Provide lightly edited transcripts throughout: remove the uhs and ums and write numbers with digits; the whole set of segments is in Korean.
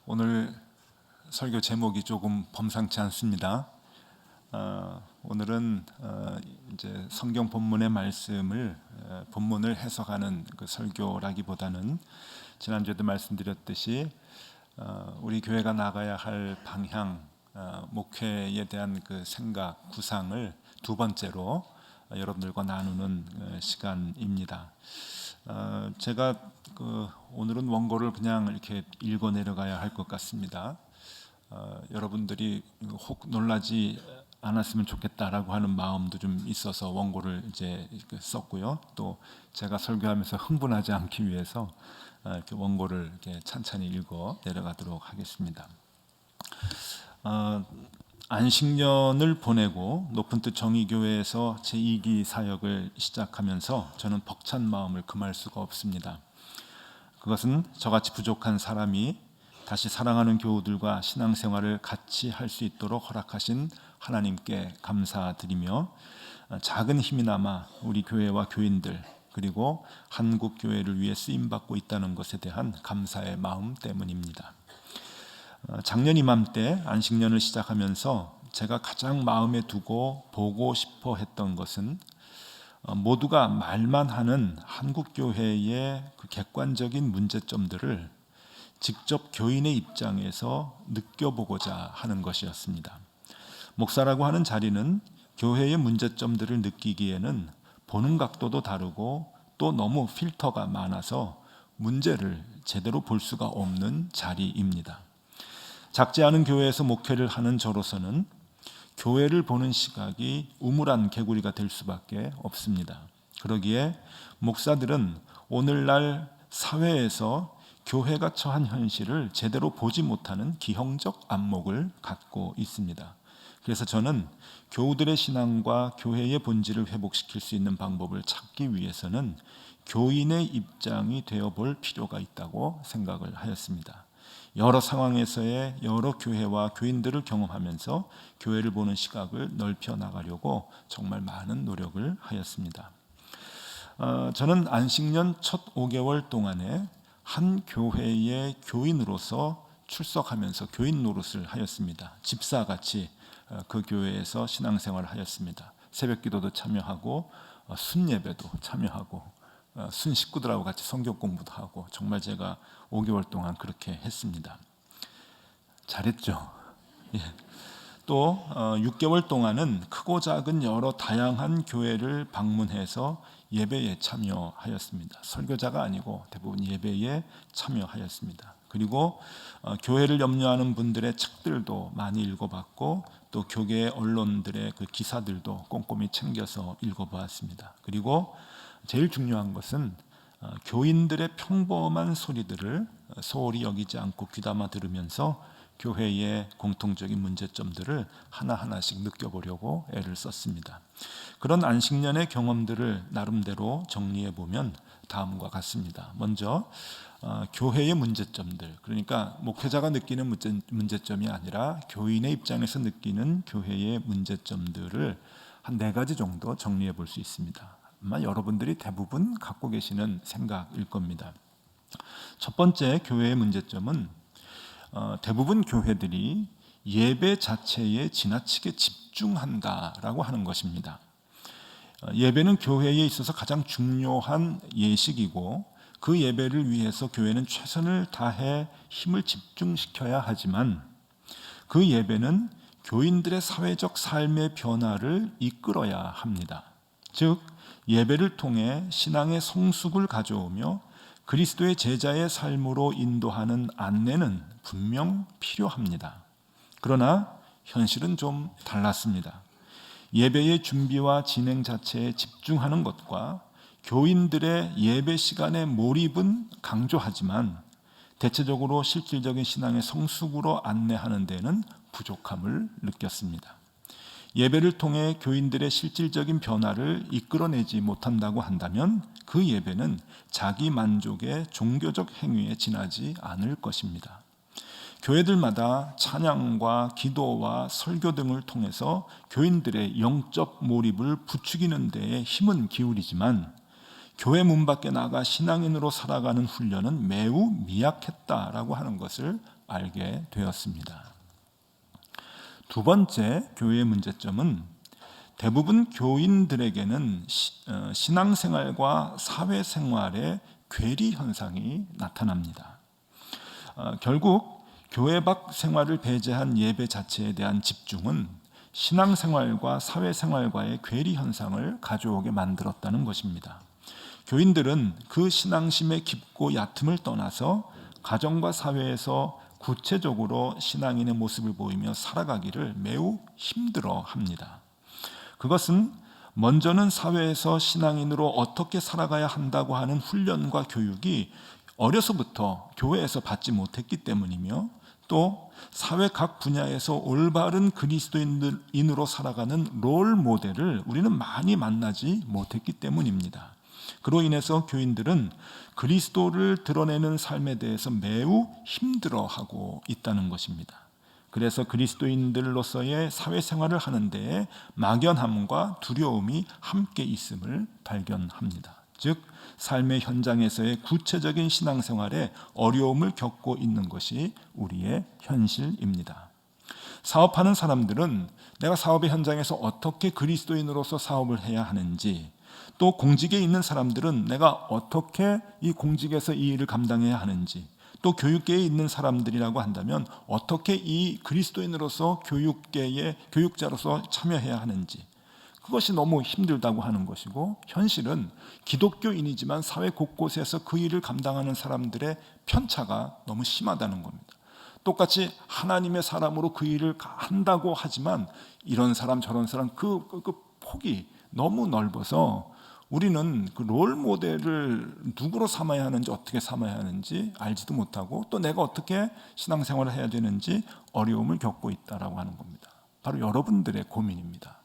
오늘 설교 제목이 조금 범상치 않습니다. 오늘은 이제 성경 본문의 말씀을 본문을 해석하는 그 설교라기보다는 지난주에도 말씀드렸듯이 우리 교회가 나가야 할 방향, 목회에 대한 그 생각, 구상을 두 번째로 여러분들과 나누는 시간입니다. 제가 오늘은 원고를 그냥 이렇게 읽어 내려가야 할 것 같습니다. 여러분들이 혹 놀라지 않았으면 좋겠다라고 하는 마음도 좀 있어서 원고를 이제 썼고요. 또 제가 설교하면서 흥분하지 않기 위해서 이렇게 원고를 이렇게 찬찬히 읽어 내려가도록 하겠습니다. 안식년을 보내고 높은 뜻 정의교회에서 제2기 사역을 시작하면서 저는 벅찬 마음을 금할 수가 없습니다. 그것은 저같이 부족한 사람이 다시 사랑하는 교우들과 신앙생활을 같이 할 수 있도록 허락하신 하나님께 감사드리며 작은 힘이나마 우리 교회와 교인들 그리고 한국 교회를 위해 쓰임받고 있다는 것에 대한 감사의 마음 때문입니다. 작년 이맘때 안식년을 시작하면서 제가 가장 마음에 두고 보고 싶어 했던 것은 모두가 말만 하는 한국교회의 그 객관적인 문제점들을 직접 교인의 입장에서 느껴보고자 하는 것이었습니다. 목사라고 하는 자리는 교회의 문제점들을 느끼기에는 보는 각도도 다르고 또 너무 필터가 많아서 문제를 제대로 볼 수가 없는 자리입니다. 작지 않은 교회에서 목회를 하는 저로서는 교회를 보는 시각이 우물한 개구리가 될 수밖에 없습니다. 그러기에 목사들은 오늘날 사회에서 교회가 처한 현실을 제대로 보지 못하는 기형적 안목을 갖고 있습니다. 그래서 저는 교우들의 신앙과 교회의 본질을 회복시킬 수 있는 방법을 찾기 위해서는 교인의 입장이 되어볼 필요가 있다고 생각을 하였습니다. 여러 상황에서의 여러 교회와 교인들을 경험하면서 교회를 보는 시각을 넓혀 나가려고 정말 많은 노력을 하였습니다. 저는 안식년 첫 5개월 동안에 한 교회의 교인으로서 출석하면서 교인 노릇을 하였습니다. 집사같이 그 교회에서 신앙생활을 하였습니다. 새벽기도도 참여하고 순예배도 참여하고 순 식구들하고 같이 성경 공부도 하고 정말 제가 5개월 동안 그렇게 했습니다. 잘했죠. 예. 또 6개월 동안은 크고 작은 여러 다양한 교회를 방문해서 예배에 참여하였습니다. 설교자가 아니고 대부분 예배에 참여하였습니다. 그리고 교회를 염려하는 분들의 책들도 많이 읽어봤고 또 교계 언론들의 그 기사들도 꼼꼼히 챙겨서 읽어보았습니다. 그리고 제일 중요한 것은 교인들의 평범한 소리들을 소홀히 여기지 않고 귀담아 들으면서 교회의 공통적인 문제점들을 하나하나씩 느껴보려고 애를 썼습니다. 그런 안식년의 경험들을 나름대로 정리해보면 다음과 같습니다. 먼저 교회의 문제점들, 그러니까 목회자가 느끼는 문제점이 아니라 교인의 입장에서 느끼는 교회의 문제점들을 한 4가지 정도 정리해 볼 수 있습니다. 아마 여러분들이 대부분 갖고 계시는 생각일 겁니다. 첫 번째 교회의 문제점은 대부분 교회들이 예배 자체에 지나치게 집중한다라고 하는 것입니다. 예배는 교회에 있어서 가장 중요한 예식이고 그 예배를 위해서 교회는 최선을 다해 힘을 집중시켜야 하지만 그 예배는 교인들의 사회적 삶의 변화를 이끌어야 합니다. 즉 예배를 통해 신앙의 성숙을 가져오며 그리스도의 제자의 삶으로 인도하는 안내는 분명 필요합니다. 그러나 현실은 좀 달랐습니다. 예배의 준비와 진행 자체에 집중하는 것과 교인들의 예배 시간의 몰입은 강조하지만 대체적으로 실질적인 신앙의 성숙으로 안내하는 데는 부족함을 느꼈습니다. 예배를 통해 교인들의 실질적인 변화를 이끌어내지 못한다고 한다면 그 예배는 자기 만족의 종교적 행위에 지나지 않을 것입니다. 교회들마다 찬양과 기도와 설교 등을 통해서 교인들의 영적 몰입을 부추기는 데에 힘은 기울이지만 교회 문 밖에 나가 신앙인으로 살아가는 훈련은 매우 미약했다라고 하는 것을 알게 되었습니다. 두 번째 교회의 문제점은 대부분 교인들에게는 신앙생활과 사회생활에 괴리 현상이 나타납니다. 결국 교회 밖 생활을 배제한 예배 자체에 대한 집중은 신앙생활과 사회생활과의 괴리 현상을 가져오게 만들었다는 것입니다. 교인들은 그 신앙심의 깊고 얕음을 떠나서 가정과 사회에서 구체적으로 신앙인의 모습을 보이며 살아가기를 매우 힘들어합니다. 그것은 먼저는 사회에서 신앙인으로 어떻게 살아가야 한다고 하는 훈련과 교육이 어려서부터 교회에서 받지 못했기 때문이며, 또 사회 각 분야에서 올바른 그리스도인으로 살아가는 롤 모델을 우리는 많이 만나지 못했기 때문입니다. 그로 인해서 교인들은 그리스도를 드러내는 삶에 대해서 매우 힘들어하고 있다는 것입니다. 그래서 그리스도인들로서의 사회생활을 하는 데에 막연함과 두려움이 함께 있음을 발견합니다. 즉 삶의 현장에서의 구체적인 신앙생활에 어려움을 겪고 있는 것이 우리의 현실입니다. 사업하는 사람들은 내가 사업의 현장에서 어떻게 그리스도인으로서 사업을 해야 하는지, 또 공직에 있는 사람들은 내가 어떻게 이 공직에서 이 일을 감당해야 하는지, 또 교육계에 있는 사람들이라고 한다면 어떻게 이 그리스도인으로서 교육계의 교육자로서 참여해야 하는지, 그것이 너무 힘들다고 하는 것이고, 현실은 기독교인이지만 사회 곳곳에서 그 일을 감당하는 사람들의 편차가 너무 심하다는 겁니다. 똑같이 하나님의 사람으로 그 일을 한다고 하지만 이런 사람 저런 사람 그 폭이 너무 넓어서 우리는 그 롤 모델을 누구로 삼아야 하는지, 어떻게 삼아야 하는지 알지도 못하고, 또 내가 어떻게 신앙생활을 해야 되는지 어려움을 겪고 있다라고 하는 겁니다. 바로 여러분들의 고민입니다.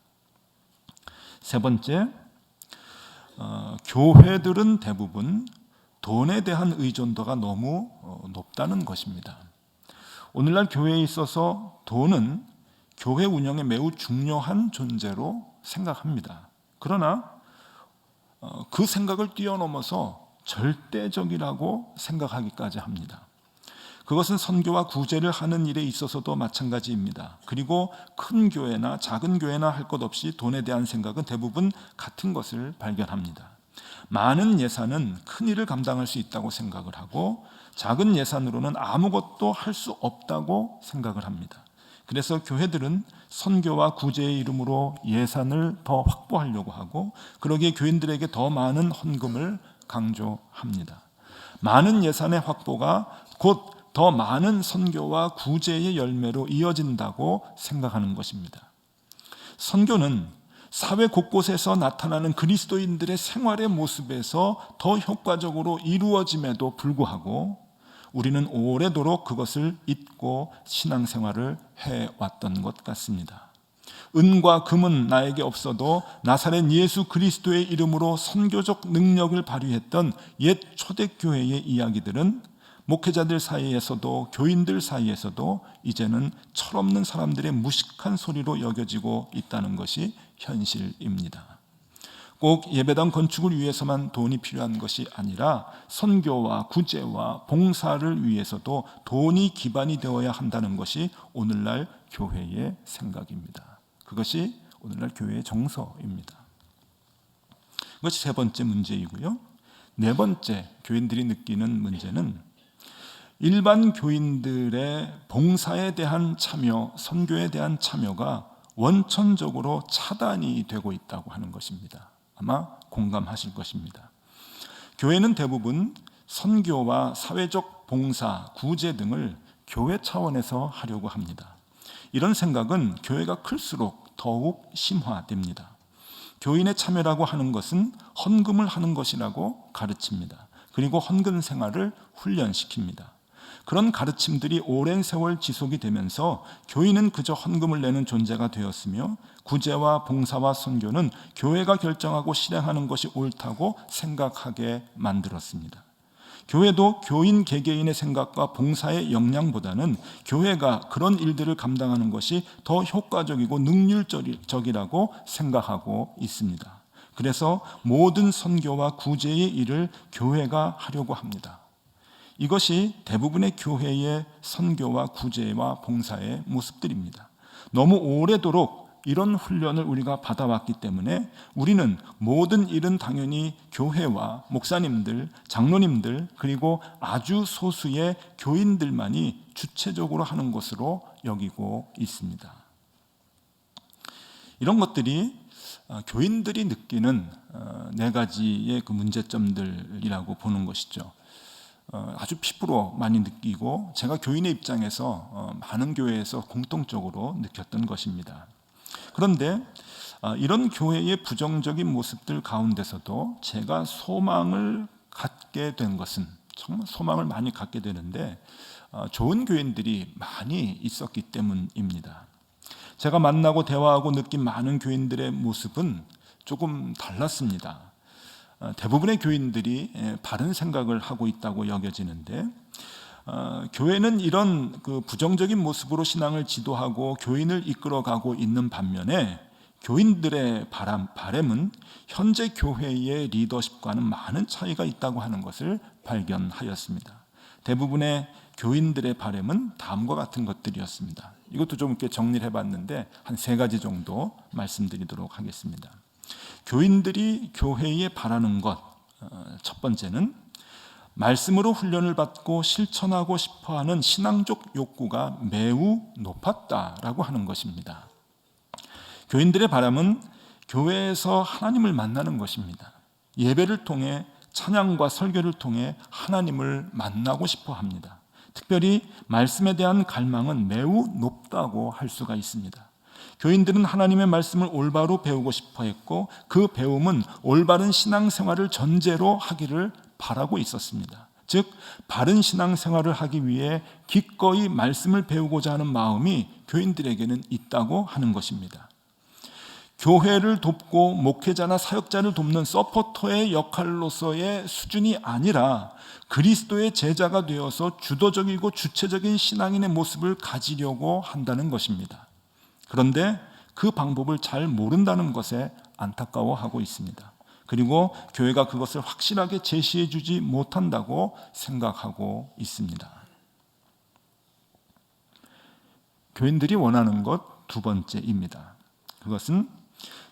세 번째, 교회들은 대부분 돈에 대한 의존도가 너무 높다는 것입니다. 오늘날 교회에 있어서 돈은 교회 운영에 매우 중요한 존재로 생각합니다. 그러나 그 생각을 뛰어넘어서 절대적이라고 생각하기까지 합니다. 그것은 선교와 구제를 하는 일에 있어서도 마찬가지입니다. 그리고 큰 교회나 작은 교회나 할 것 없이 돈에 대한 생각은 대부분 같은 것을 발견합니다. 많은 예산은 큰 일을 감당할 수 있다고 생각을 하고, 작은 예산으로는 아무것도 할 수 없다고 생각을 합니다. 그래서 교회들은 선교와 구제의 이름으로 예산을 더 확보하려고 하고, 그러기에 교인들에게 더 많은 헌금을 강조합니다. 많은 예산의 확보가 곧 더 많은 선교와 구제의 열매로 이어진다고 생각하는 것입니다. 선교는 사회 곳곳에서 나타나는 그리스도인들의 생활의 모습에서 더 효과적으로 이루어짐에도 불구하고 우리는 오래도록 그것을 잊고 신앙생활을 해왔던 것 같습니다. 은과 금은 나에게 없어도 나사렛 예수 그리스도의 이름으로 선교적 능력을 발휘했던 옛 초대교회의 이야기들은 목회자들 사이에서도 교인들 사이에서도 이제는 철없는 사람들의 무식한 소리로 여겨지고 있다는 것이 현실입니다. 꼭 예배당 건축을 위해서만 돈이 필요한 것이 아니라 선교와 구제와 봉사를 위해서도 돈이 기반이 되어야 한다는 것이 오늘날 교회의 생각입니다. 그것이 오늘날 교회의 정서입니다. 그것이 세 번째 문제이고요. 네 번째 교인들이 느끼는 문제는 일반 교인들의 봉사에 대한 참여, 선교에 대한 참여가 원천적으로 차단이 되고 있다고 하는 것입니다. 아마 공감하실 것입니다. 교회는 대부분 선교와 사회적 봉사, 구제 등을 교회 차원에서 하려고 합니다. 이런 생각은 교회가 클수록 더욱 심화됩니다. 교인의 참여라고 하는 것은 헌금을 하는 것이라고 가르칩니다. 그리고 헌금 생활을 훈련시킵니다. 그런 가르침들이 오랜 세월 지속이 되면서 교인은 그저 헌금을 내는 존재가 되었으며, 구제와 봉사와 선교는 교회가 결정하고 실행하는 것이 옳다고 생각하게 만들었습니다. 교회도 교인 개개인의 생각과 봉사의 역량보다는 교회가 그런 일들을 감당하는 것이 더 효과적이고 능률적이라고 생각하고 있습니다. 그래서 모든 선교와 구제의 일을 교회가 하려고 합니다. 이것이 대부분의 교회의 선교와 구제와 봉사의 모습들입니다. 너무 오래도록 이런 훈련을 우리가 받아왔기 때문에 우리는 모든 일은 당연히 교회와 목사님들, 장로님들, 그리고 아주 소수의 교인들만이 주체적으로 하는 것으로 여기고 있습니다. 이런 것들이 교인들이 느끼는 네 가지의 그 문제점들이라고 보는 것이죠. 아주 피부로 많이 느끼고 제가 교인의 입장에서 많은 교회에서 공통적으로 느꼈던 것입니다. 그런데 이런 교회의 부정적인 모습들 가운데서도 제가 소망을 갖게 된 것은, 정말 소망을 많이 갖게 되는데 좋은 교인들이 많이 있었기 때문입니다. 제가 만나고 대화하고 느낀 많은 교인들의 모습은 조금 달랐습니다. 대부분의 교인들이 바른 생각을 하고 있다고 여겨지는데, 교회는 이런 그 부정적인 모습으로 신앙을 지도하고 교인을 이끌어가고 있는 반면에 교인들의 바람은 현재 교회의 리더십과는 많은 차이가 있다고 하는 것을 발견하였습니다. 대부분의 교인들의 바람은 다음과 같은 것들이었습니다. 이것도 좀 이렇게 정리를 해봤는데 한 3가지 정도 말씀드리도록 하겠습니다. 교인들이 교회에 바라는 것, 첫 번째는 말씀으로 훈련을 받고 실천하고 싶어하는 신앙적 욕구가 매우 높았다라고 하는 것입니다. 교인들의 바람은 교회에서 하나님을 만나는 것입니다. 예배를 통해 찬양과 설교를 통해 하나님을 만나고 싶어 합니다. 특별히 말씀에 대한 갈망은 매우 높다고 할 수가 있습니다. 교인들은 하나님의 말씀을 올바로 배우고 싶어 했고 그 배움은 올바른 신앙생활을 전제로 하기를 바라고 있었습니다. 즉 바른 신앙생활을 하기 위해 기꺼이 말씀을 배우고자 하는 마음이 교인들에게는 있다고 하는 것입니다. 교회를 돕고 목회자나 사역자를 돕는 서포터의 역할로서의 수준이 아니라 그리스도의 제자가 되어서 주도적이고 주체적인 신앙인의 모습을 가지려고 한다는 것입니다. 그런데 그 방법을 잘 모른다는 것에 안타까워하고 있습니다. 그리고 교회가 그것을 확실하게 제시해 주지 못한다고 생각하고 있습니다. 교인들이 원하는 것 2번째입니다. 그것은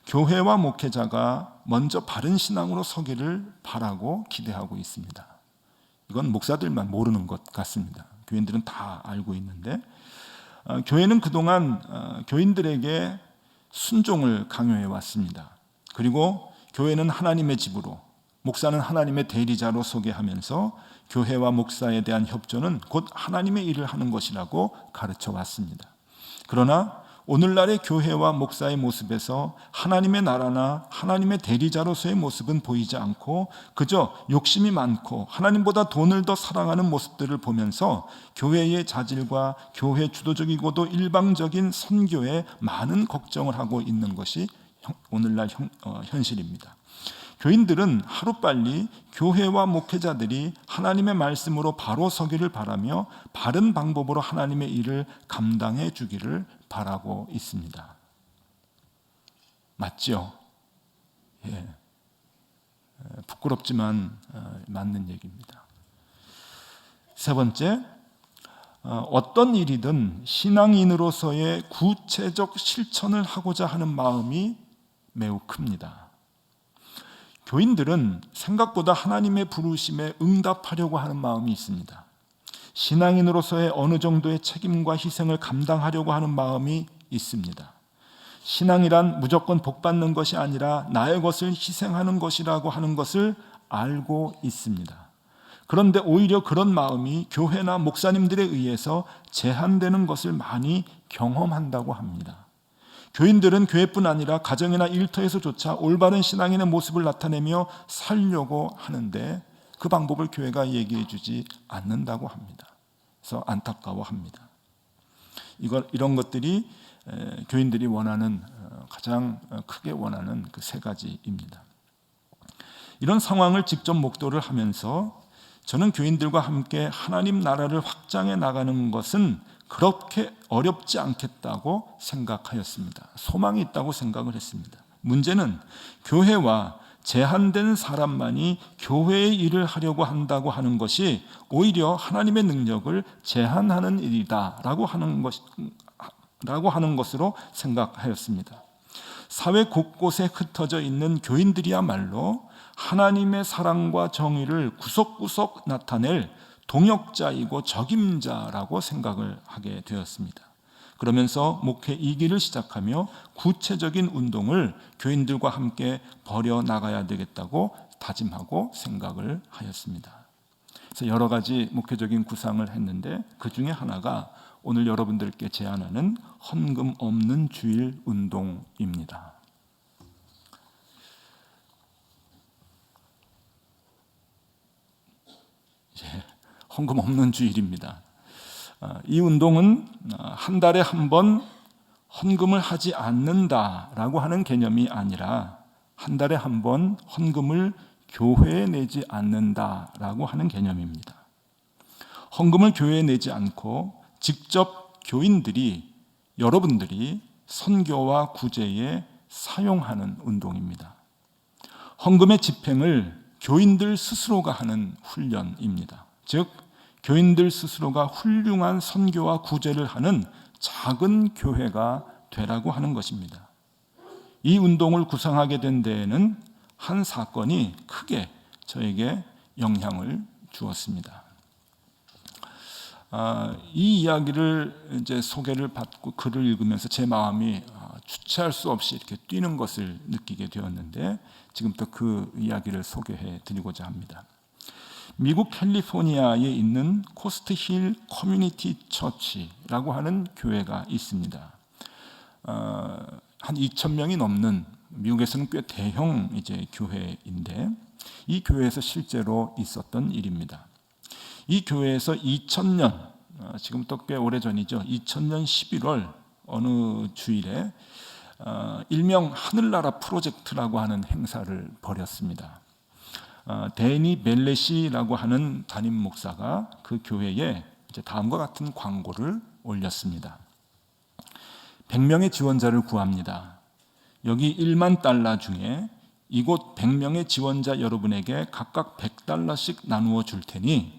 교회와 목회자가 먼저 바른 신앙으로 서기를 바라고 기대하고 있습니다. 이건 목사들만 모르는 것 같습니다. 교인들은 다 알고 있는데, 교회는 그동안 교인들에게 순종을 강요해 왔습니다. 그리고 교회는 하나님의 집으로, 목사는 하나님의 대리자로 소개하면서 교회와 목사에 대한 협조는 곧 하나님의 일을 하는 것이라고 가르쳐 왔습니다. 그러나 오늘날의 교회와 목사의 모습에서 하나님의 나라나 하나님의 대리자로서의 모습은 보이지 않고 그저 욕심이 많고 하나님보다 돈을 더 사랑하는 모습들을 보면서 교회의 자질과 교회 주도적이고도 일방적인 선교에 많은 걱정을 하고 있는 것이 오늘날 현실입니다. 교인들은 하루빨리 교회와 목회자들이 하나님의 말씀으로 바로 서기를 바라며 바른 방법으로 하나님의 일을 감당해 주기를 바라고 있습니다. 맞죠? 예. 부끄럽지만 맞는 얘기입니다. 3번째, 어떤 일이든 신앙인으로서의 구체적 실천을 하고자 하는 마음이 매우 큽니다. 교인들은 생각보다 하나님의 부르심에 응답하려고 하는 마음이 있습니다. 신앙인으로서의 어느 정도의 책임과 희생을 감당하려고 하는 마음이 있습니다. 신앙이란 무조건 복받는 것이 아니라 나의 것을 희생하는 것이라고 하는 것을 알고 있습니다. 그런데 오히려 그런 마음이 교회나 목사님들에 의해서 제한되는 것을 많이 경험한다고 합니다. 교인들은 교회뿐 아니라 가정이나 일터에서조차 올바른 신앙인의 모습을 나타내며 살려고 하는데 그 방법을 교회가 얘기해 주지 않는다고 합니다. 그래서 안타까워합니다. 이런 것들이 교인들이 원하는, 가장 크게 원하는 그 3가지입니다. 이런 상황을 직접 목도를 하면서 저는 교인들과 함께 하나님 나라를 확장해 나가는 것은 그렇게 어렵지 않겠다고 생각하였습니다. 소망이 있다고 생각을 했습니다. 문제는 교회와 제한된 사람만이 교회의 일을 하려고 한다고 하는 것이 오히려 하나님의 능력을 제한하는 일이다라고 하는 것으로 생각하였습니다. 사회 곳곳에 흩어져 있는 교인들이야말로 하나님의 사랑과 정의를 구석구석 나타낼 동역자이고 적임자라고 생각을 하게 되었습니다. 그러면서 목회 2기를 시작하며 구체적인 운동을 교인들과 함께 벌여 나가야 되겠다고 다짐하고 생각을 하였습니다. 그래서 여러 가지 목회적인 구상을 했는데 그 중에 하나가 오늘 여러분들께 제안하는 헌금 없는 주일 운동입니다. 헌금 없는 주일입니다. 이 운동은 한 달에 한 번 헌금을 하지 않는다라고 하는 개념이 아니라 한 달에 한 번 헌금을 교회에 내지 않는다라고 하는 개념입니다. 헌금을 교회에 내지 않고 직접 교인들이, 여러분들이 선교와 구제에 사용하는 운동입니다. 헌금의 집행을 교인들 스스로가 하는 훈련입니다. 즉 교인들 스스로가 훌륭한 선교와 구제를 하는 작은 교회가 되라고 하는 것입니다. 이 운동을 구상하게 된 데에는 한 사건이 크게 저에게 영향을 주었습니다. 이 이야기를 이제 소개를 받고 글을 읽으면서 제 마음이 주체할 수 없이 이렇게 뛰는 것을 느끼게 되었는데 지금부터 그 이야기를 소개해 드리고자 합니다. 미국 캘리포니아에 있는 코스트힐 커뮤니티 처치라고 하는 교회가 있습니다. 한 2,000명이 넘는 미국에서는 꽤 대형 교회인데 이 교회에서 실제로 있었던 일입니다. 이 교회에서 2000년, 지금부터 꽤 오래전이죠. 2000년 11월 어느 주일에 일명 하늘나라 프로젝트라고 하는 행사를 벌였습니다. 데니 벨렛이라고 하는 담임 목사가 그 교회에 다음과 같은 광고를 올렸습니다. 100명의 지원자를 구합니다. 여기 1만 달러 중에 이곳 100명의 지원자 여러분에게 각각 100달러씩 나누어 줄 테니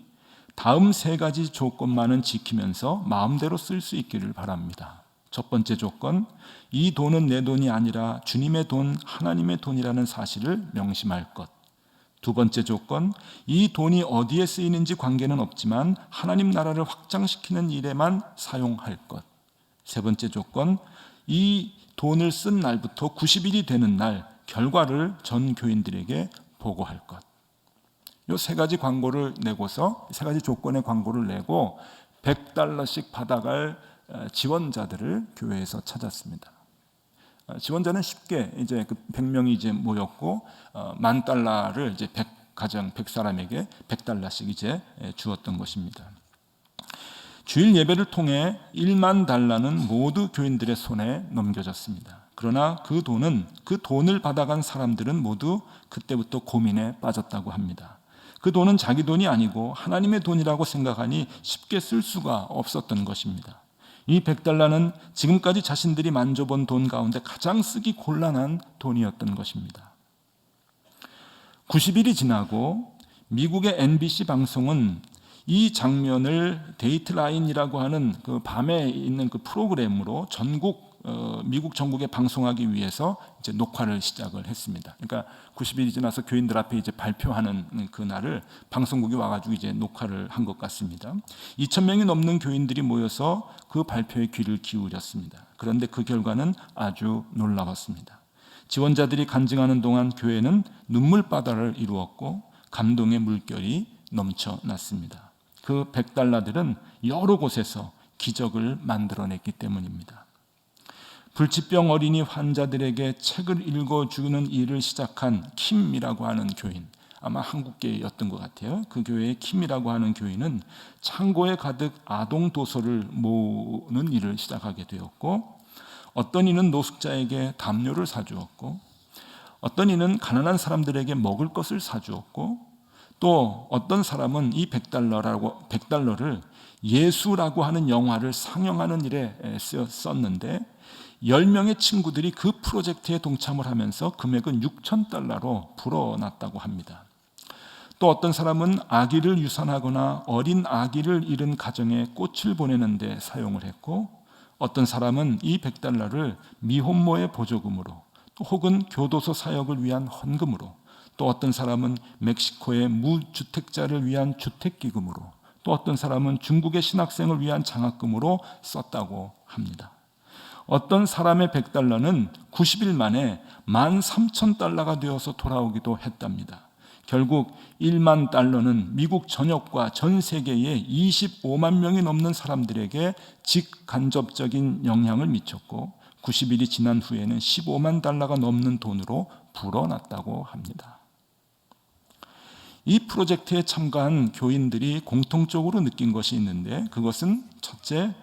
다음 3가지 조건만은 지키면서 마음대로 쓸 수 있기를 바랍니다. 첫 번째 조건, 이 돈은 내 돈이 아니라 주님의 돈, 하나님의 돈이라는 사실을 명심할 것. 두 번째 조건, 이 돈이 어디에 쓰이는지 관계는 없지만 하나님 나라를 확장시키는 일에만 사용할 것. 세 번째 조건, 이 돈을 쓴 날부터 90일이 되는 날 결과를 전 교인들에게 보고할 것. 이 3가지 광고를 내고서 3가지 조건의 광고를 내고 100달러씩 받아갈 지원자들을 교회에서 찾았습니다. 지원자는 쉽게 그 100명이 모였고 10,000달러를 100가정 100사람에게 100달러씩 주었던 것입니다. 주일 예배를 통해 1만 달러는 모두 교인들의 손에 넘겨졌습니다. 그러나 그 돈을 받아간 사람들은 모두 그때부터 고민에 빠졌다고 합니다. 그 돈은 자기 돈이 아니고 하나님의 돈이라고 생각하니 쉽게 쓸 수가 없었던 것입니다. 이 100달러는 지금까지 자신들이 만져본 돈 가운데 가장 쓰기 곤란한 돈이었던 것입니다. 90일이 지나고 미국의 NBC 방송은 이 장면을 데이트라인이라고 하는 그 밤에 있는 그 프로그램으로 미국 전국에 방송하기 위해서 녹화를 시작을 했습니다. 그러니까 90일이 지나서 교인들 앞에 발표하는 그 날을 방송국이 와가지고 녹화를 한 것 같습니다. 2,000명이 넘는 교인들이 모여서 그 발표에 귀를 기울였습니다. 그런데 그 결과는 아주 놀라웠습니다. 지원자들이 간증하는 동안 교회는 눈물바다를 이루었고 감동의 물결이 넘쳐났습니다. 그 100달러들은 여러 곳에서 기적을 만들어냈기 때문입니다. 불치병 어린이 환자들에게 책을 읽어주는 일을 시작한 킴이라고 하는 교인, 아마 한국계였던 것 같아요. 그 교회의 킴이라고 하는 교인은 창고에 가득 아동 도서를 모으는 일을 시작하게 되었고, 어떤 이는 노숙자에게 담요를 사주었고, 어떤 이는 가난한 사람들에게 먹을 것을 사주었고, 또 어떤 사람은 이 100달러를 예수라고 하는 영화를 상영하는 일에 썼는데 10명의 친구들이 그 프로젝트에 동참을 하면서 금액은 6,000달러로 불어났다고 합니다. 또 어떤 사람은 아기를 유산하거나 어린 아기를 잃은 가정에 꽃을 보내는 데 사용을 했고, 어떤 사람은 이 100달러를 미혼모의 보조금으로, 또 혹은 교도소 사역을 위한 헌금으로, 또 어떤 사람은 멕시코의 무주택자를 위한 주택기금으로, 또 어떤 사람은 중국의 신학생을 위한 장학금으로 썼다고 합니다. 어떤 사람의 100달러는 90일 만에 13,000달러가 되어서 돌아오기도 했답니다. 결국 1만 달러는 미국 전역과 전 세계의 25만 명이 넘는 사람들에게 직간접적인 영향을 미쳤고, 90일이 지난 후에는 15만 달러가 넘는 돈으로 불어났다고 합니다. 이 프로젝트에 참가한 교인들이 공통적으로 느낀 것이 있는데, 그것은 첫째,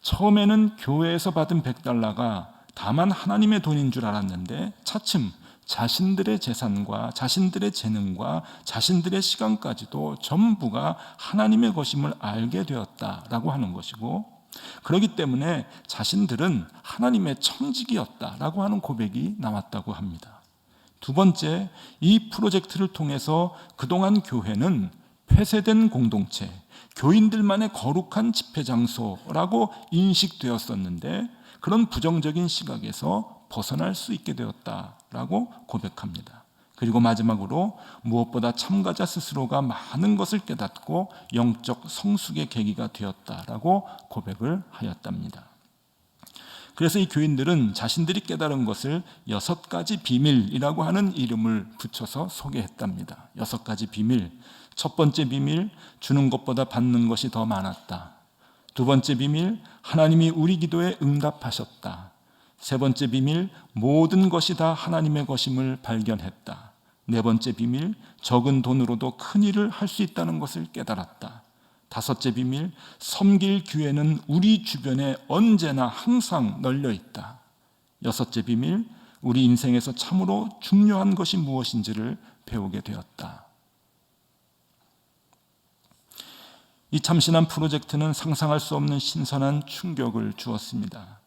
처음에는 교회에서 받은 100달러가 다만 하나님의 돈인 줄 알았는데 차츰 자신들의 재산과 자신들의 재능과 자신들의 시간까지도 전부가 하나님의 것임을 알게 되었다라고 하는 것이고, 그렇기 때문에 자신들은 하나님의 청직이었다라고 하는 고백이 나왔다고 합니다. 두 번째, 이 프로젝트를 통해서 그동안 교회는 폐쇄된 공동체, 교인들만의 거룩한 집회 장소라고 인식되었었는데 그런 부정적인 시각에서 벗어날 수 있게 되었다라고 고백합니다. 그리고 마지막으로 무엇보다 참가자 스스로가 많은 것을 깨닫고 영적 성숙의 계기가 되었다라고 고백을 하였답니다. 그래서 이 교인들은 자신들이 깨달은 것을 6가지 비밀이라고 하는 이름을 붙여서 소개했답니다. 6가지 비밀. 첫 번째 비밀, 주는 것보다 받는 것이 더 많았다. 두 번째 비밀, 하나님이 우리 기도에 응답하셨다. 세 번째 비밀, 모든 것이 다 하나님의 것임을 발견했다. 네 번째 비밀, 적은 돈으로도 큰 일을 할 수 있다는 것을 깨달았다. 다섯째 비밀, 섬길 기회는 우리 주변에 언제나 항상 널려 있다. 여섯째 비밀, 우리 인생에서 참으로 중요한 것이 무엇인지를 배우게 되었다. 이 참신한 프로젝트는 상상할 수 없는 신선한 충격을 주었습니다.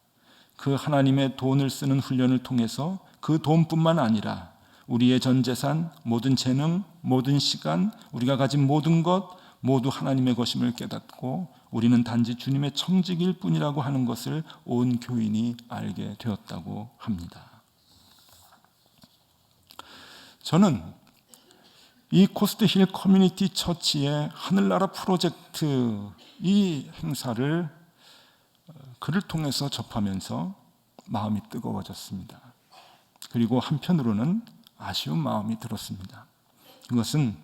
그 하나님의 돈을 쓰는 훈련을 통해서 그 돈뿐만 아니라 우리의 전 재산, 모든 재능, 모든 시간, 우리가 가진 모든 것 모두 하나님의 것임을 깨닫고 우리는 단지 주님의 청직일 뿐이라고 하는 것을 온 교인이 알게 되었다고 합니다. 저는 이 코스트힐 커뮤니티 처치의 하늘나라 프로젝트 이 행사를 그를 통해서 접하면서 마음이 뜨거워졌습니다. 그리고 한편으로는 아쉬운 마음이 들었습니다. 그것은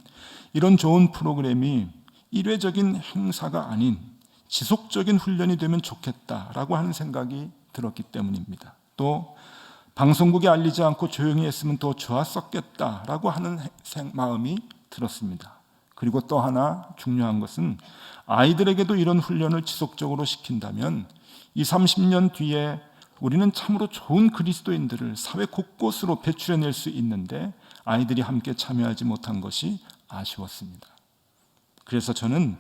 이런 좋은 프로그램이 일회적인 행사가 아닌 지속적인 훈련이 되면 좋겠다라고 하는 생각이 들었기 때문입니다. 또 방송국에 알리지 않고 조용히 했으면 더 좋았었겠다라고 하는 마음이 들었습니다. 그리고 또 하나 중요한 것은 아이들에게도 이런 훈련을 지속적으로 시킨다면 20, 30년 뒤에 우리는 참으로 좋은 그리스도인들을 사회 곳곳으로 배출해낼 수 있는데 아이들이 함께 참여하지 못한 것이 아쉬웠습니다. 그래서 저는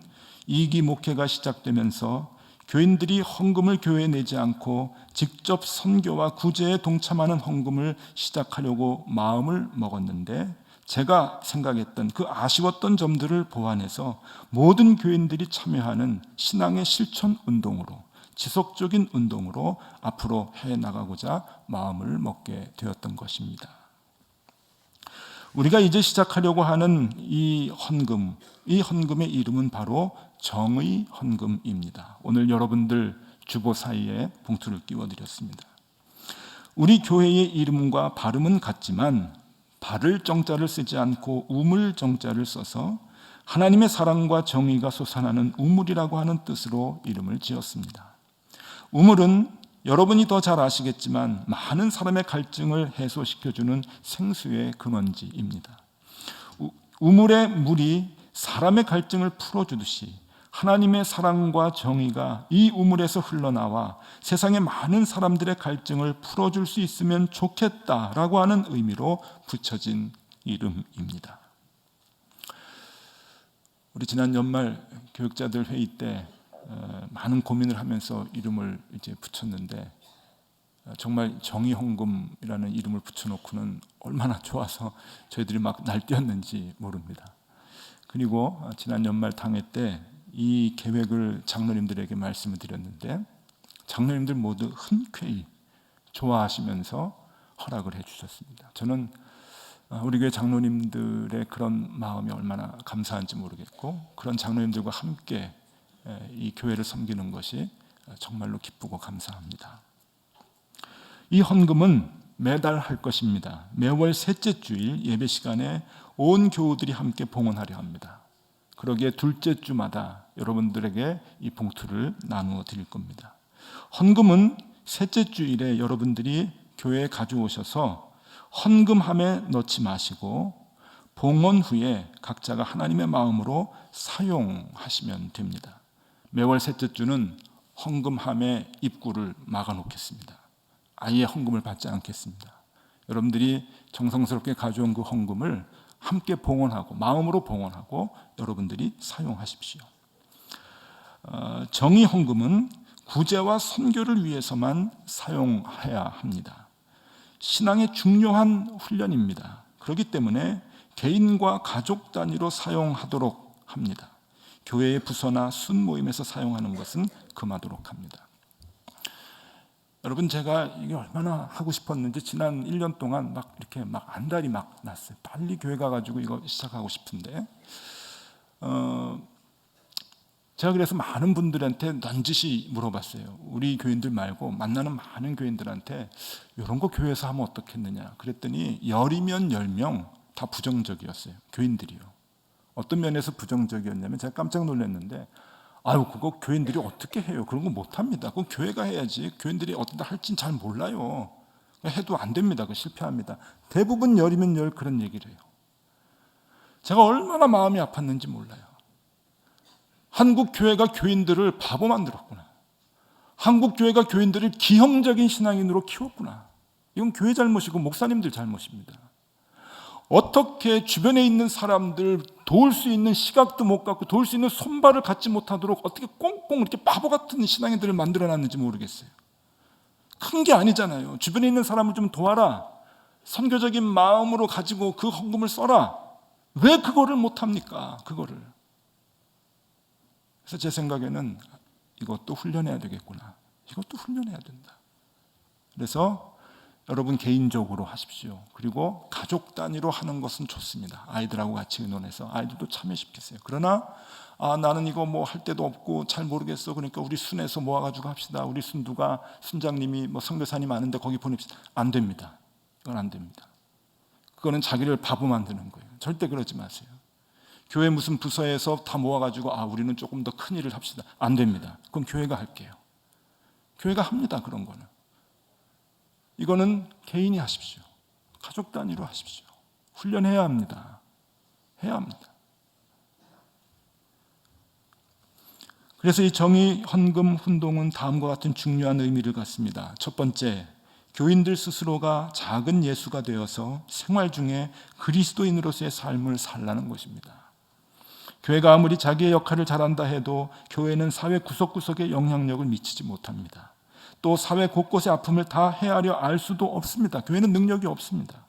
2기 목회가 시작되면서 교인들이 헌금을 교회에 내지 않고 직접 선교와 구제에 동참하는 헌금을 시작하려고 마음을 먹었는데 제가 생각했던 그 아쉬웠던 점들을 보완해서 모든 교인들이 참여하는 신앙의 실천 운동으로 지속적인 운동으로 앞으로 해나가고자 마음을 먹게 되었던 것입니다. 우리가 이제 시작하려고 하는 이 헌금의 이름은 바로 정의 헌금입니다. 오늘 여러분들 주보 사이에 봉투를 끼워드렸습니다. 우리 교회의 이름과 발음은 같지만 발을 정자를 쓰지 않고 우물 정자를 써서 하나님의 사랑과 정의가 솟아나는 우물이라고 하는 뜻으로 이름을 지었습니다. 우물은 여러분이 더 잘 아시겠지만 많은 사람의 갈증을 해소시켜주는 생수의 근원지입니다. 우물의 물이 사람의 갈증을 풀어주듯이 하나님의 사랑과 정의가 이 우물에서 흘러나와 세상의 많은 사람들의 갈증을 풀어줄 수 있으면 좋겠다라고 하는 의미로 붙여진 이름입니다. 우리 지난 연말 교육자들 회의 때 많은 고민을 하면서 이름을 이제 붙였는데 정말 정의헌금이라는 이름을 붙여놓고는 얼마나 좋아서 저희들이 막 날뛰었는지 모릅니다. 그리고 지난 연말 당회 때 이 계획을 장로님들에게 말씀을 드렸는데 장로님들 모두 흔쾌히 좋아하시면서 허락을 해주셨습니다. 저는 우리 교회 장로님들의 그런 마음이 얼마나 감사한지 모르겠고 그런 장로님들과 함께 이 교회를 섬기는 것이 정말로 기쁘고 감사합니다. 이 헌금은 매달 할 것입니다. 매월 셋째 주일 예배 시간에 온 교우들이 함께 봉헌하려 합니다. 그러기에 둘째 주마다 여러분들에게 이 봉투를 나누어 드릴 겁니다. 헌금은 셋째 주일에 여러분들이 교회에 가져오셔서 헌금함에 넣지 마시고 봉헌 후에 각자가 하나님의 마음으로 사용하시면 됩니다. 매월 셋째 주는 헌금함의 입구를 막아 놓겠습니다. 아예 헌금을 받지 않겠습니다. 여러분들이 정성스럽게 가져온 그 헌금을 함께 봉헌하고 마음으로 봉헌하고 여러분들이 사용하십시오. 정의 헌금은 구제와 선교를 위해서만 사용해야 합니다. 신앙의 중요한 훈련입니다. 그렇기 때문에 개인과 가족 단위로 사용하도록 합니다. 교회의 부서나 순모임에서 사용하는 것은 금하도록 합니다. 여러분, 제가 이게 얼마나 하고 싶었는지 지난 1년 동안 막 이렇게 막 안달이 막 났어요. 빨리 교회 가가지고 이거 시작하고 싶은데 제가 그래서 많은 분들한테 넌지시 물어봤어요. 우리 교인들 말고 만나는 많은 교인들한테 이런 거 교회에서 하면 어떻겠느냐 그랬더니 10이면 10명 다 부정적이었어요. 교인들이요. 어떤 면에서 부정적이었냐면 제가 깜짝 놀랐는데 아유, 그거 교인들이 어떻게 해요? 그런 거 못합니다. 그건 교회가 해야지. 교인들이 어떻게 할지는 잘 몰라요. 해도 안 됩니다. 그거 실패합니다. 대부분 10이면 10 그런 얘기를 해요. 제가 얼마나 마음이 아팠는지 몰라요. 한국 교회가 교인들을 바보 만들었구나. 한국 교회가 교인들을 기형적인 신앙인으로 키웠구나. 이건 교회 잘못이고 목사님들 잘못입니다. 어떻게 주변에 있는 사람들 도울 수 있는 시각도 못 갖고 도울 수 있는 손발을 갖지 못하도록 어떻게 꽁꽁 이렇게 바보 같은 신앙인들을 만들어놨는지 모르겠어요. 큰 게 아니잖아요. 주변에 있는 사람을 좀 도와라. 선교적인 마음으로 가지고 그 헌금을 써라. 왜 그거를 못합니까? 그거를. 그래서 제 생각에는 이것도 훈련해야 되겠구나. 이것도 훈련해야 된다. 그래서 여러분 개인적으로 하십시오. 그리고 가족 단위로 하는 것은 좋습니다. 아이들하고 같이 의논해서 아이들도 참여시키세요. 그러나 나는 이거 뭐 할 데도 없고 잘 모르겠어. 그러니까 우리 순에서 모아가지고 합시다. 우리 순두가 순장님이 뭐 선교사님 아는데 거기 보냅시다. 안 됩니다. 이건 안 됩니다. 그거는 자기를 바보 만드는 거예요. 절대 그러지 마세요. 교회 무슨 부서에서 다 모아가지고 우리는 조금 더 큰 일을 합시다. 안 됩니다. 그건 교회가 할게요. 교회가 합니다. 그런 거는. 이거는 개인이 하십시오. 가족 단위로 하십시오. 훈련해야 합니다. 해야 합니다. 그래서 이 정의 헌금 운동은 다음과 같은 중요한 의미를 갖습니다. 첫 번째, 교인들 스스로가 작은 예수가 되어서 생활 중에 그리스도인으로서의 삶을 살라는 것입니다. 교회가 아무리 자기의 역할을 잘한다 해도 교회는 사회 구석구석에 영향력을 미치지 못합니다. 또 사회 곳곳의 아픔을 다 헤아려 알 수도 없습니다. 교회는 능력이 없습니다.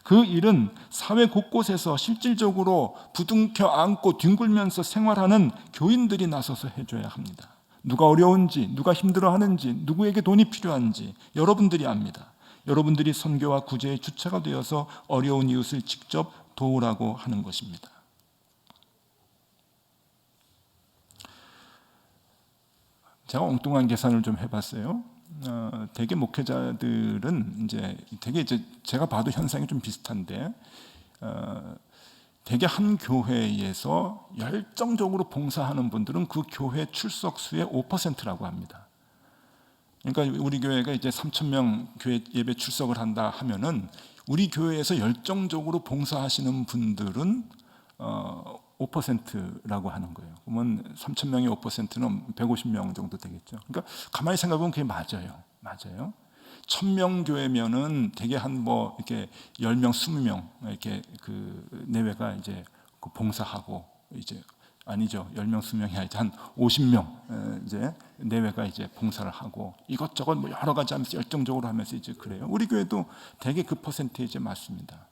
그 일은 사회 곳곳에서 실질적으로 부둥켜 안고 뒹굴면서 생활하는 교인들이 나서서 해줘야 합니다. 누가 어려운지, 누가 힘들어하는지, 누구에게 돈이 필요한지 여러분들이 압니다. 여러분들이 선교와 구제의 주체가 되어서 어려운 이웃을 직접 도우라고 하는 것입니다. 제가 엉뚱한 계산을 좀 해봤어요. 대개 목회자들은 이제 제가 봐도 현상이 좀 비슷한데 대개 한 교회에서 열정적으로 봉사하는 분들은 그 교회 출석 수의 5%라고 합니다. 그러니까 우리 교회가 이제 3,000명 교회 예배 출석을 한다 하면은 우리 교회에서 열정적으로 봉사하시는 분들은 5%라고 하는 거예요. 그러면 3,000명의 5%는 150명 정도 되겠죠. 그러니까 가만히 생각해보면 그게 맞아요. 1,000명 교회면은 대개 한 이렇게 10명, 20명 이렇게 그 내외가 이제 그 봉사하고 이제 아니죠. 10명, 20명이 아니죠. 한 50명 이제 내외가 이제 봉사를 하고 이것저것 뭐 여러 가지 하면서 열정적으로 하면서 이제 그래요. 우리 교회도 대개 그 퍼센테이지 맞습니다.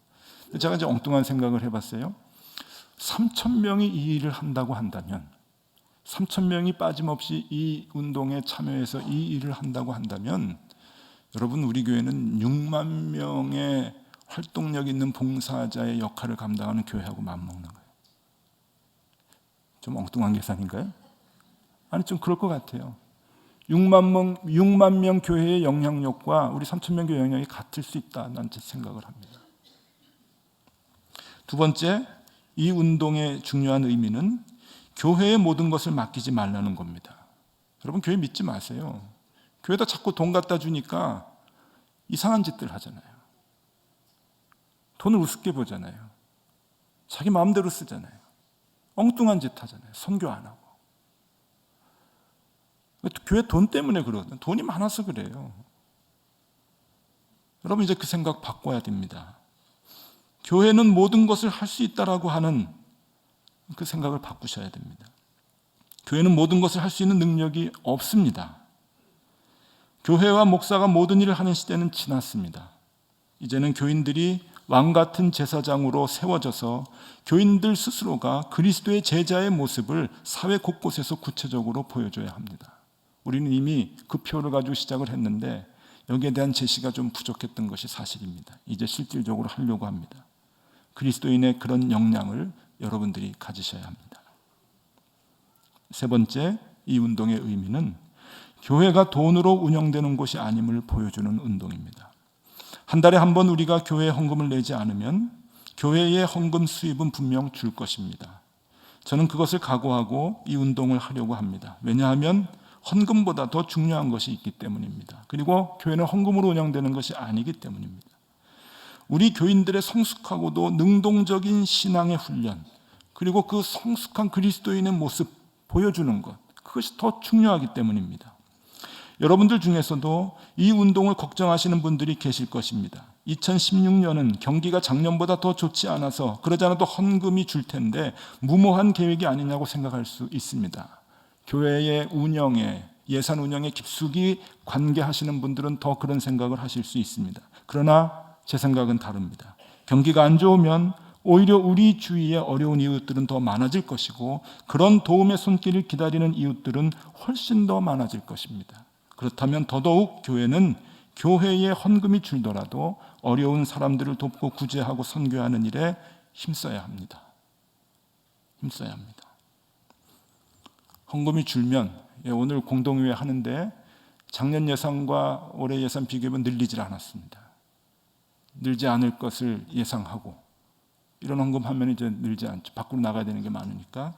제가 이제 엉뚱한 생각을 해봤어요. 3,000명이 이 일을 한다고 한다면, 3,000명이 빠짐없이 이 운동에 참여해서 이 일을 한다고 한다면, 여러분 우리 교회는 6만 명의 활동력 있는 봉사자의 역할을 감당하는 교회하고 맞먹는 거예요. 좀 엉뚱한 계산인가요? 아니 좀 그럴 것 같아요. 6만 명 교회의 영향력과 우리 3,000명 교회 영향력이 같을 수 있다, 난 생각을 합니다. 두 번째, 이 운동의 중요한 의미는 교회의 모든 것을 맡기지 말라는 겁니다. 여러분 교회 믿지 마세요. 교회에다 자꾸 돈 갖다 주니까 이상한 짓들 하잖아요. 돈을 우습게 보잖아요. 자기 마음대로 쓰잖아요. 엉뚱한 짓 하잖아요. 선교 안 하고. 교회 돈 때문에 그러거든요. 돈이 많아서 그래요. 여러분 이제 그 생각 바꿔야 됩니다. 교회는 모든 것을 할 수 있다라고 하는 그 생각을 바꾸셔야 됩니다. 교회는 모든 것을 할 수 있는 능력이 없습니다. 교회와 목사가 모든 일을 하는 시대는 지났습니다. 이제는 교인들이 왕 같은 제사장으로 세워져서 교인들 스스로가 그리스도의 제자의 모습을 사회 곳곳에서 구체적으로 보여줘야 합니다. 우리는 이미 그 표를 가지고 시작을 했는데 여기에 대한 제시가 좀 부족했던 것이 사실입니다. 이제 실질적으로 하려고 합니다. 그리스도인의 그런 역량을 여러분들이 가지셔야 합니다. 세 번째, 이 운동의 의미는 교회가 돈으로 운영되는 곳이 아님을 보여주는 운동입니다. 한 달에 한 번 우리가 교회에 헌금을 내지 않으면 교회의 헌금 수입은 분명 줄 것입니다. 저는 그것을 각오하고 이 운동을 하려고 합니다. 왜냐하면 헌금보다 더 중요한 것이 있기 때문입니다. 그리고 교회는 헌금으로 운영되는 것이 아니기 때문입니다. 우리 교인들의 성숙하고도 능동적인 신앙의 훈련, 그리고 그 성숙한 그리스도인의 모습 보여주는 것, 그것이 더 중요하기 때문입니다. 여러분들 중에서도 이 운동을 걱정하시는 분들이 계실 것입니다. 2016년은 경기가 작년보다 더 좋지 않아서 그러지 않아도 헌금이 줄 텐데 무모한 계획이 아니냐고 생각할 수 있습니다. 교회의 운영에, 예산 운영에 깊숙이 관계하시는 분들은 더 그런 생각을 하실 수 있습니다. 그러나 제 생각은 다릅니다. 경기가 안 좋으면 오히려 우리 주위에 어려운 이웃들은 더 많아질 것이고 그런 도움의 손길을 기다리는 이웃들은 훨씬 더 많아질 것입니다. 그렇다면 더더욱 교회는 교회에 헌금이 줄더라도 어려운 사람들을 돕고 구제하고 선교하는 일에 힘써야 합니다. 힘써야 합니다. 헌금이 줄면, 오늘 공동의회 하는데 작년 예산과 올해 예산 비교해보면 늘리질 않았습니다. 늘지 않을 것을 예상하고 이런 헌금하면 이제 늘지 않죠. 밖으로 나가야 되는 게 많으니까.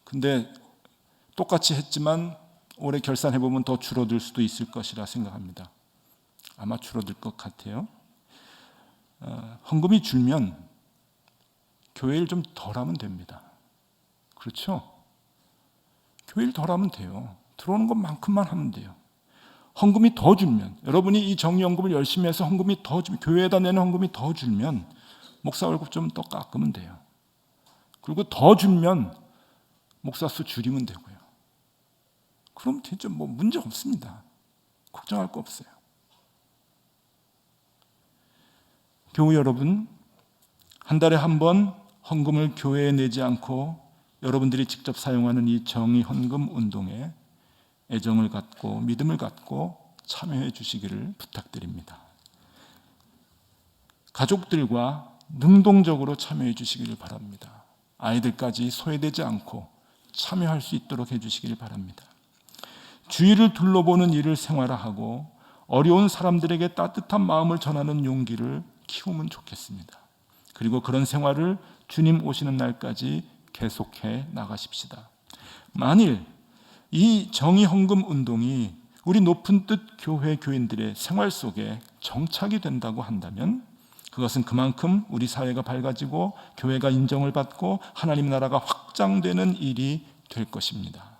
근데 똑같이 했지만 올해 결산해보면 더 줄어들 수도 있을 것이라 생각합니다. 아마 줄어들 것 같아요. 헌금이 줄면 교회를 좀 덜 하면 됩니다. 그렇죠? 교회를 덜 하면 돼요. 들어오는 것만큼만 하면 돼요. 헌금이 더 줄면, 여러분이 이 정의연금을 열심히 해서 헌금이 더 줄면, 교회에다 내는 헌금이 더 줄면 목사 월급 좀 더 깎으면 돼요. 그리고 더 줄면 목사 수 줄이면 되고요. 그럼 진짜 뭐 문제 없습니다. 걱정할 거 없어요. 교우 여러분, 한 달에 한 번 헌금을 교회에 내지 않고 여러분들이 직접 사용하는 이 정의 헌금 운동에 애정을 갖고 믿음을 갖고 참여해 주시기를 부탁드립니다. 가족들과 능동적으로 참여해 주시기를 바랍니다. 아이들까지 소외되지 않고 참여할 수 있도록 해 주시기를 바랍니다. 주위를 둘러보는 일을 생활화하고 어려운 사람들에게 따뜻한 마음을 전하는 용기를 키우면 좋겠습니다. 그리고 그런 생활을 주님 오시는 날까지 계속해 나가십시다. 만일 이 정의 헌금 운동이 우리 높은 뜻 교회 교인들의 생활 속에 정착이 된다고 한다면 그것은 그만큼 우리 사회가 밝아지고 교회가 인정을 받고 하나님 나라가 확장되는 일이 될 것입니다.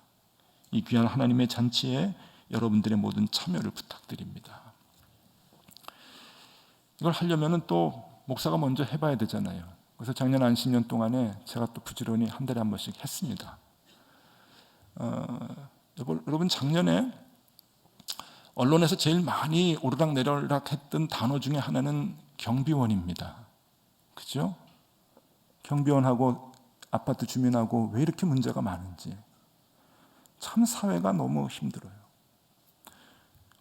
이 귀한 하나님의 잔치에 여러분들의 모든 참여를 부탁드립니다. 이걸 하려면 또 목사가 먼저 해봐야 되잖아요. 그래서 작년 안식년 동안에 제가 또 부지런히 한 달에 한 번씩 했습니다. 여러분, 작년에 언론에서 제일 많이 오르락내리락 했던 단어 중에 하나는 경비원입니다. 그죠? 경비원하고 아파트 주민하고 왜 이렇게 문제가 많은지. 참 사회가 너무 힘들어요.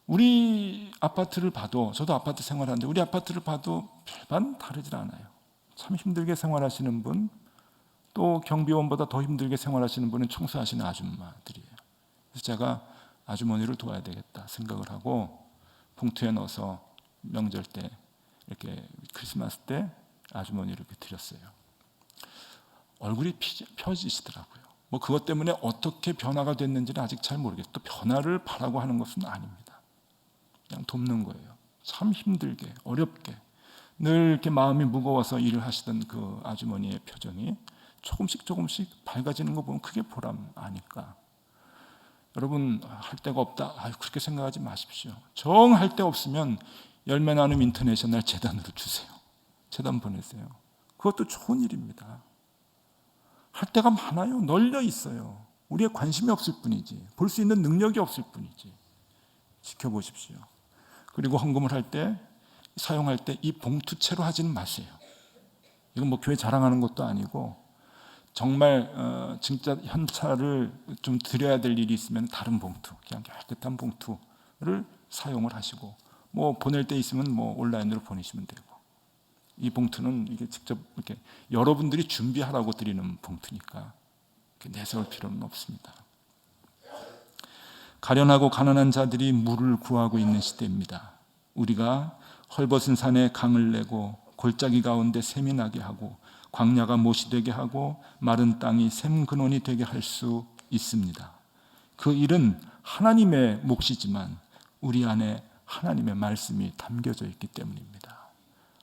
우리 아파트를 봐도, 저도 아파트 생활하는데 우리 아파트를 봐도 별반 다르질 않아요. 참 힘들게 생활하시는 분, 또 경비원보다 더 힘들게 생활하시는 분은 청소하시는 아줌마들이에요. 그래서 제가 아주머니를 도와야 되겠다 생각을 하고 봉투에 넣어서 명절 때 이렇게 크리스마스 때 아주머니를 이렇게 드렸어요. 얼굴이 펴지시더라고요. 뭐 그것 때문에 어떻게 변화가 됐는지는 아직 잘 모르겠어요. 또 변화를 바라고 하는 것은 아닙니다. 그냥 돕는 거예요. 참 힘들게 어렵게 늘 이렇게 마음이 무거워서 일을 하시던 그 아주머니의 표정이 조금씩 밝아지는 거 보면 그게 보람 아닐까. 여러분, 할 데가 없다, 그렇게 생각하지 마십시오. 정 할 데 없으면 열매 나눔 인터내셔널 재단으로 주세요. 재단 보내세요. 그것도 좋은 일입니다. 할 데가 많아요. 널려 있어요. 우리의 관심이 없을 뿐이지, 볼 수 있는 능력이 없을 뿐이지. 지켜보십시오. 그리고 헌금을 할 때, 사용할 때 이 봉투채로 하지는 마세요. 이건 뭐 교회 자랑하는 것도 아니고, 정말 진짜 현찰을 좀 드려야 될 일이 있으면 다른 봉투, 그냥 깨끗한 봉투를 사용을 하시고, 뭐 보낼 때 있으면 뭐 온라인으로 보내시면 되고, 이 봉투는 이게 직접 이렇게 여러분들이 준비하라고 드리는 봉투니까 내세울 필요는 없습니다. 가련하고 가난한 자들이 물을 구하고 있는 시대입니다. 우리가 헐벗은 산에 강을 내고 골짜기 가운데 샘이 나게 하고 광야가 못이 되게 하고 마른 땅이 샘 근원이 되게 할 수 있습니다. 그 일은 하나님의 몫이지만 우리 안에 하나님의 말씀이 담겨져 있기 때문입니다.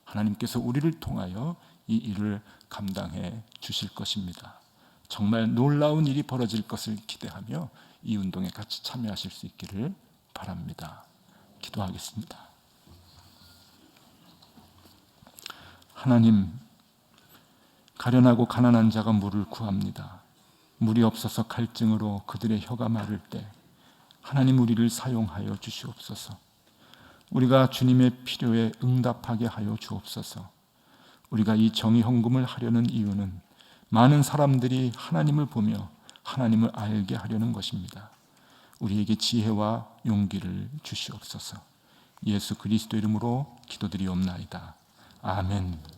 하나님께서 우리를 통하여 이 일을 감당해 주실 것입니다. 정말 놀라운 일이 벌어질 것을 기대하며 이 운동에 같이 참여하실 수 있기를 바랍니다. 기도하겠습니다. 하나님, 가련하고 가난한 자가 물을 구합니다. 물이 없어서 갈증으로 그들의 혀가 마를 때 하나님, 우리를 사용하여 주시옵소서. 우리가 주님의 필요에 응답하게 하여 주옵소서. 우리가 이 정의 헌금을 하려는 이유는 많은 사람들이 하나님을 보며 하나님을 알게 하려는 것입니다. 우리에게 지혜와 용기를 주시옵소서. 예수 그리스도 이름으로 기도드리옵나이다. 아멘.